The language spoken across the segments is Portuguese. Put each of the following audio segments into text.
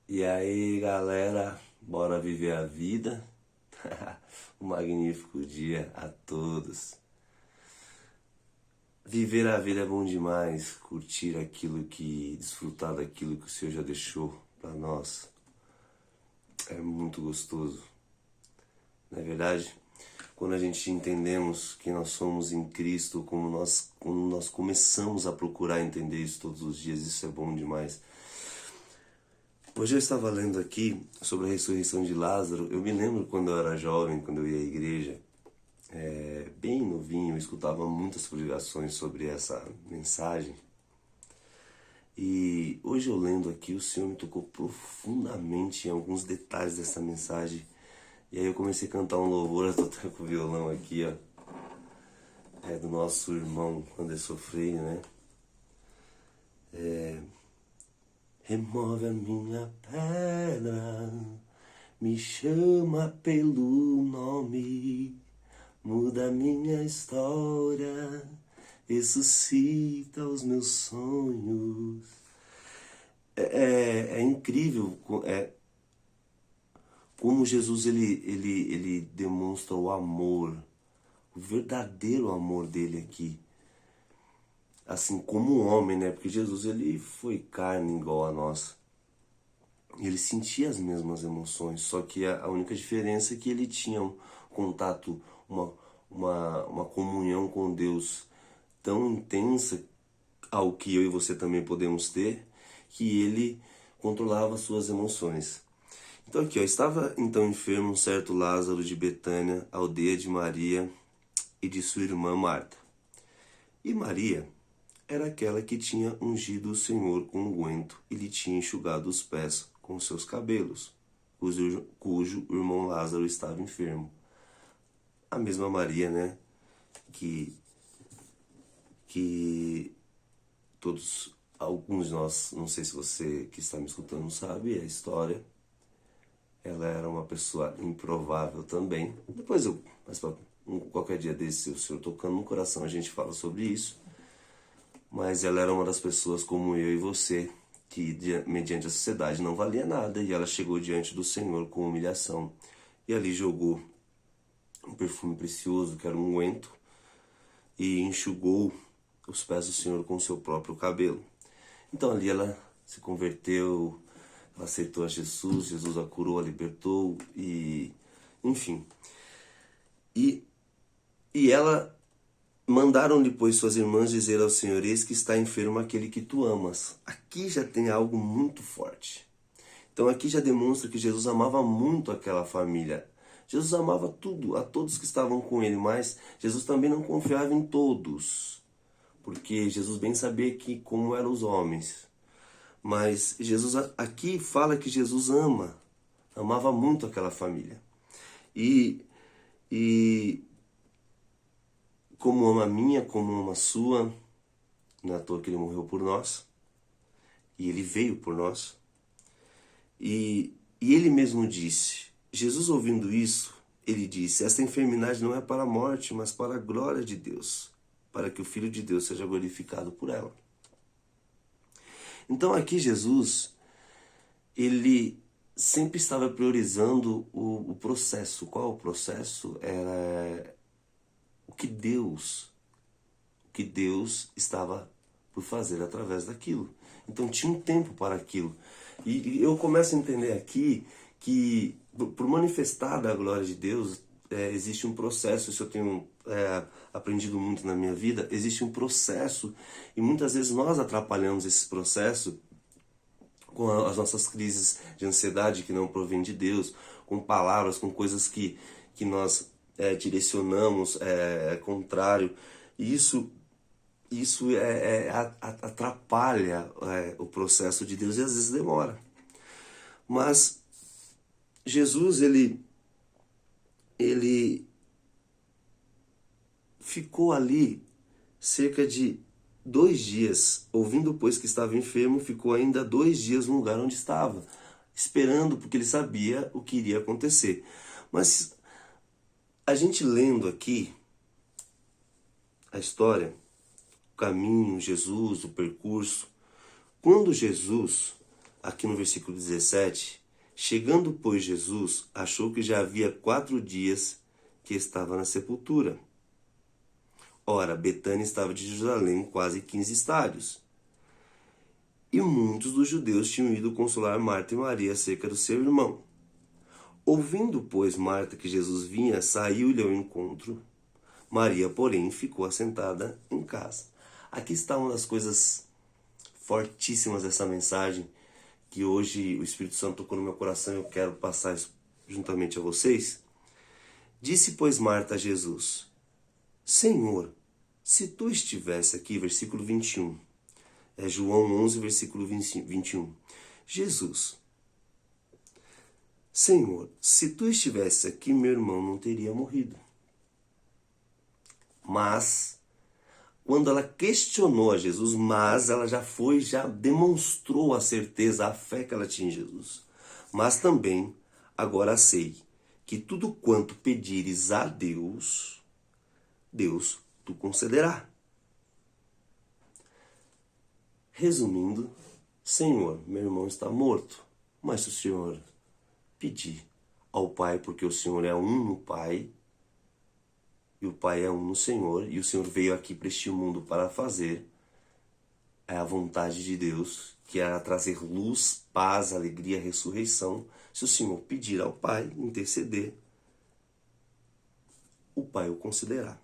E aí, galera, bora viver a vida? Um magnífico dia a todos. Viver a vida é bom demais, curtir desfrutar daquilo que o Senhor já deixou para nós. É muito gostoso. Não é verdade? Quando a gente entendemos que nós somos em Cristo, quando nós começamos a procurar entender isso todos os dias, isso é bom demais. Hoje eu estava lendo aqui sobre a ressurreição de Lázaro. Eu me lembro quando eu era jovem, quando eu ia à igreja, bem novinho, eu escutava muitas pregações sobre essa mensagem. E hoje eu lendo aqui, o Senhor me tocou profundamente em alguns detalhes dessa mensagem. E aí eu comecei a cantar um louvor, eu tô até com o violão aqui, ó. É do nosso irmão Anderson Freire, né? Remove a minha pedra, me chama pelo nome, muda a minha história, ressuscita os meus sonhos. É incrível como Jesus ele demonstra o amor, o verdadeiro amor dele aqui. Assim como um homem, né? Porque Jesus ele foi carne igual a nós. Ele sentia as mesmas emoções, só que a única diferença é que ele tinha um contato, uma comunhão com Deus tão intensa, ao que eu e você também podemos ter, que ele controlava suas emoções. Então aqui, ó, estava então enfermo um certo Lázaro de Betânia, aldeia de Maria e de sua irmã Marta. E Maria era aquela que tinha ungido o Senhor com unguento e lhe tinha enxugado os pés com seus cabelos, cujo irmão Lázaro estava enfermo. A mesma Maria, né, que alguns de nós, não sei se você que está me escutando sabe a história. Ela era uma pessoa improvável também. Mas qualquer dia desse, se o Senhor tocando no coração, a gente fala sobre isso. Mas ela era uma das pessoas como eu e você, que mediante a sociedade não valia nada, e ela chegou diante do Senhor com humilhação. E ali jogou um perfume precioso, que era um unguento, e enxugou os pés do Senhor com o seu próprio cabelo. Então ali ela se converteu, ela aceitou a Jesus, Jesus a curou, a libertou, e enfim. E ela mandaram-lhe, pois, suas irmãs dizer ao Senhor: eis que está enfermo aquele que tu amas. Aqui já tem algo muito forte. Então aqui já demonstra que Jesus amava muito aquela família. Jesus amava tudo, a todos que estavam com ele, mas Jesus também não confiava em todos, porque Jesus bem sabia que como eram os homens. Mas Jesus aqui fala que Jesus amava muito aquela família. E como ama a minha, como ama a sua, não é à toa que ele morreu por nós, e ele veio por nós. E ele mesmo disse, Jesus ouvindo isso, ele disse: esta enfermidade não é para a morte, mas para a glória de Deus, para que o Filho de Deus seja glorificado por ela. Então aqui Jesus, ele sempre estava priorizando o processo. Qual o processo? Era o que Deus estava por fazer através daquilo. Então tinha um tempo para aquilo. E eu começo a entender aqui que, por manifestar da glória de Deus, existe um processo. Isso eu tenho aprendido muito na minha vida. Existe um processo, e muitas vezes nós atrapalhamos esse processo com as nossas crises de ansiedade que não provém de Deus, com palavras, com coisas que nós direcionamos contrário. E isso atrapalha o processo de Deus, e às vezes demora. Mas Jesus, ele ficou ali cerca de 2 dias, ouvindo pois que estava enfermo, ficou ainda 2 dias no lugar onde estava, esperando, porque ele sabia o que iria acontecer. Mas a gente lendo aqui a história, o caminho, Jesus, o percurso, quando Jesus aqui no versículo 17, chegando, pois, Jesus, achou que já havia 4 dias que estava na sepultura. Ora, Betânia estava de Jerusalém quase 15 estádios. E muitos dos judeus tinham ido consolar Marta e Maria acerca do seu irmão. Ouvindo, pois, Marta que Jesus vinha, saiu-lhe ao encontro. Maria, porém, ficou assentada em casa. Aqui está uma das coisas fortíssimas dessa mensagem, que hoje o Espírito Santo tocou no meu coração e eu quero passar isso juntamente a vocês. Disse, pois, Marta a Jesus: Senhor, se tu estivesse aqui, versículo 21, é João 11, versículo 21. Jesus: Senhor, se tu estivesse aqui, meu irmão não teria morrido. Mas, quando ela questionou a Jesus, ela já demonstrou a certeza, a fé que ela tinha em Jesus. Mas também, agora sei que tudo quanto pedires a Deus, Deus tu concederá. Resumindo, Senhor, meu irmão está morto, mas se o Senhor pedir ao Pai, porque o Senhor é um no Pai, e o Pai é um no Senhor, e o Senhor veio aqui para este mundo para fazer a vontade de Deus, que era trazer luz, paz, alegria, ressurreição. Se o Senhor pedir ao Pai, interceder, o Pai o considerará.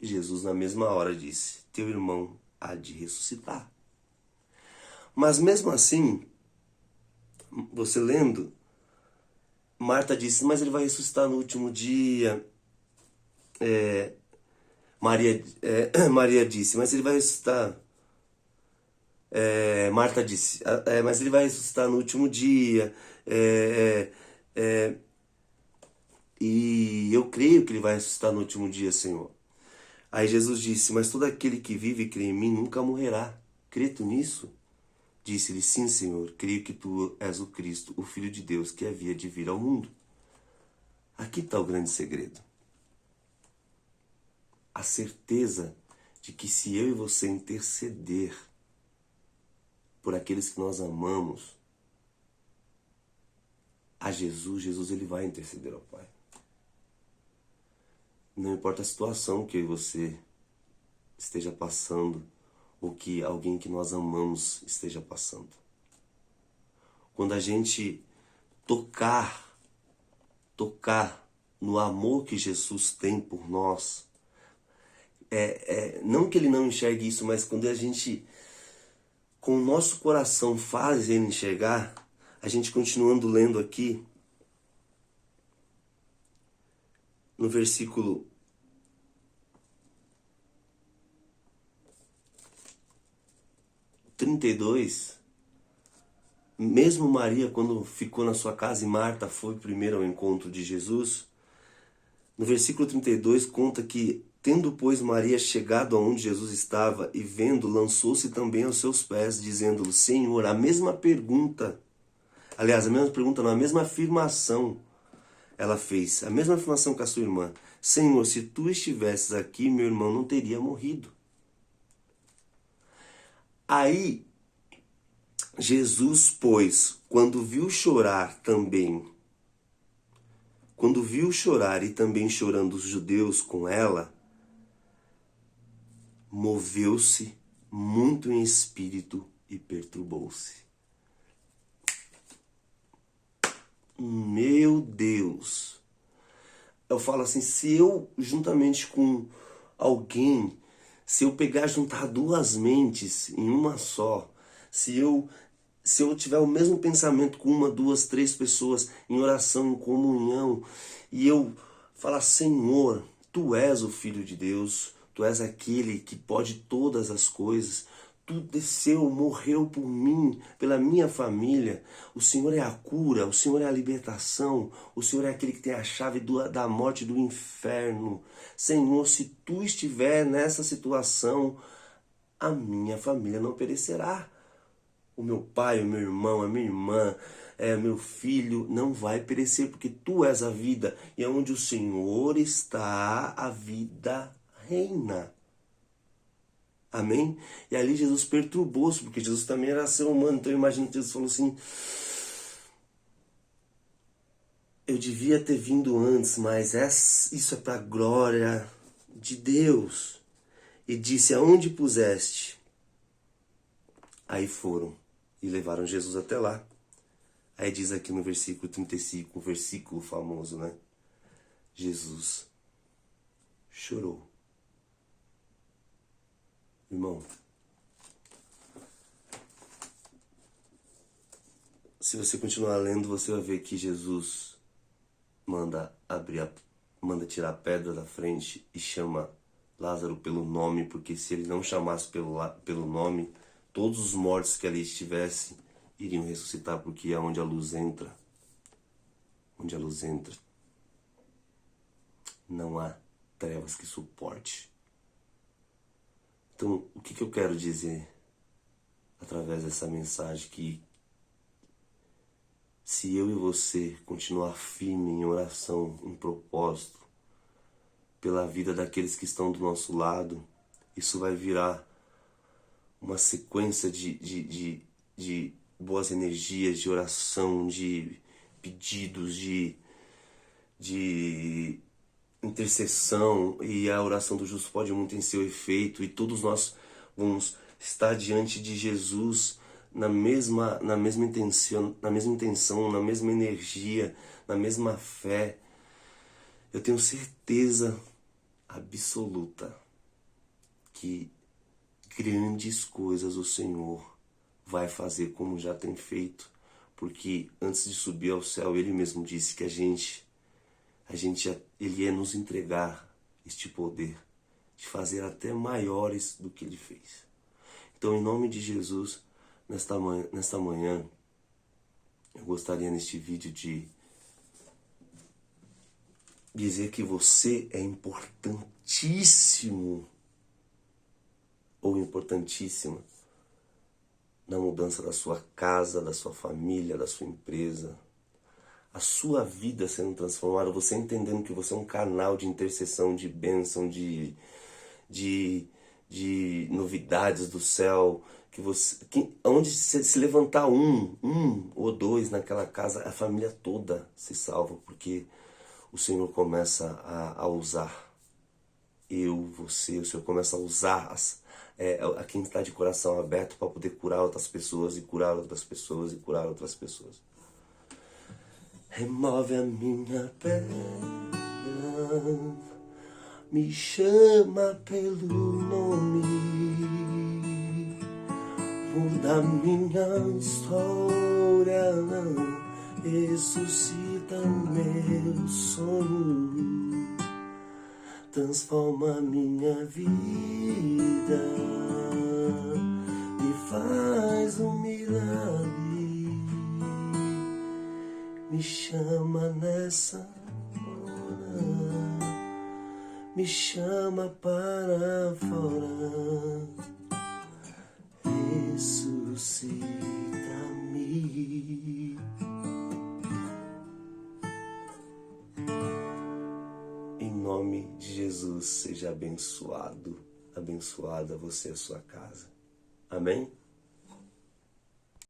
E Jesus na mesma hora disse: teu irmão há de ressuscitar. Mas mesmo assim, você lendo, Marta disse: mas ele vai ressuscitar no último dia. Maria disse: mas ele vai ressuscitar. Marta disse: mas ele vai ressuscitar no último dia. E eu creio que ele vai ressuscitar no último dia, Senhor. Aí Jesus disse: mas todo aquele que vive e crê em mim nunca morrerá. Crê tu nisso? Disse-lhe: sim, Senhor, creio que tu és o Cristo, o Filho de Deus, que havia de vir ao mundo. Aqui está o grande segredo. A certeza de que se eu e você interceder por aqueles que nós amamos a Jesus ele vai interceder ao Pai. Não importa a situação que eu e você esteja passando, ou que alguém que nós amamos esteja passando. Quando a gente tocar no amor que Jesus tem por nós, não que ele não enxergue isso, mas quando a gente, com o nosso coração, faz ele enxergar, a gente continuando lendo aqui, no versículo 32, mesmo Maria, quando ficou na sua casa e Marta foi primeiro ao encontro de Jesus, no versículo 32 conta que, tendo, pois, Maria chegado aonde Jesus estava e vendo, lançou-se também aos seus pés, dizendo-lhe: Senhor, a mesma pergunta, aliás, a mesma pergunta, não, a mesma afirmação ela fez, a mesma afirmação que a sua irmã: Senhor, se tu estivesses aqui, meu irmão não teria morrido. Aí, Jesus, pois, quando viu chorar e também chorando os judeus com ela, moveu-se muito em espírito e perturbou-se. Meu Deus! Eu falo assim, se eu, juntamente com alguém, se eu juntar duas mentes em uma só, se eu tiver o mesmo pensamento com uma, duas, três pessoas em oração, em comunhão, e eu falar: Senhor, tu és o Filho de Deus, tu és aquele que pode todas as coisas, tu desceu, morreu por mim, pela minha família, o Senhor é a cura, o Senhor é a libertação, o Senhor é aquele que tem a chave da morte e do inferno. Senhor, se tu estiver nessa situação, a minha família não perecerá. O meu pai, o meu irmão, a minha irmã, meu filho não vai perecer, porque tu és a vida, e onde o Senhor está, a vida reina. Amém? E ali Jesus perturbou-se, porque Jesus também era ser humano. Então eu imagino que Jesus falou assim: eu devia ter vindo antes, mas isso é para a glória de Deus. E disse: aonde puseste? Aí foram e levaram Jesus até lá. Aí diz aqui no versículo 35, um versículo famoso, né? Jesus chorou. Irmão, se você continuar lendo, você vai ver que Jesus manda tirar a pedra da frente e chama Lázaro pelo nome, porque se ele não chamasse pelo nome, todos os mortos que ali estivessem iriam ressuscitar, porque é onde a luz entra. Onde a luz entra, não há trevas que suporte. Então, o que eu quero dizer através dessa mensagem? Que se eu e você continuar firme em oração, em propósito, pela vida daqueles que estão do nosso lado, isso vai virar uma sequência de boas energias, de oração, de pedidos, de intercessão, e a oração do justo pode muito em seu efeito, e todos nós vamos estar diante de Jesus na mesma intenção, na mesma energia, na mesma fé. Eu tenho certeza absoluta que grandes coisas o Senhor vai fazer, como já tem feito, porque antes de subir ao céu, Ele mesmo disse que Ele ia nos entregar este poder de fazer até maiores do que Ele fez. Então, em nome de Jesus, nesta manhã, eu gostaria neste vídeo de dizer que você é importantíssimo ou importantíssima na mudança da sua casa, da sua família, da sua empresa. A sua vida sendo transformada, você entendendo que você é um canal de intercessão, de bênção, de novidades do céu, onde se levantar um ou dois naquela casa, a família toda se salva, porque o Senhor começa a usar você, o Senhor começa a usar a quem está de coração aberto para poder curar outras pessoas, e curar outras pessoas, e curar outras pessoas. Remove a minha pedra, me chama pelo nome, muda minha história, ressuscita meu sonho, transforma minha vida, me faz um milagre. Me chama nessa hora, me chama para fora, ressuscita-me. Em nome de Jesus, seja abençoado, abençoada você e a sua casa. Amém?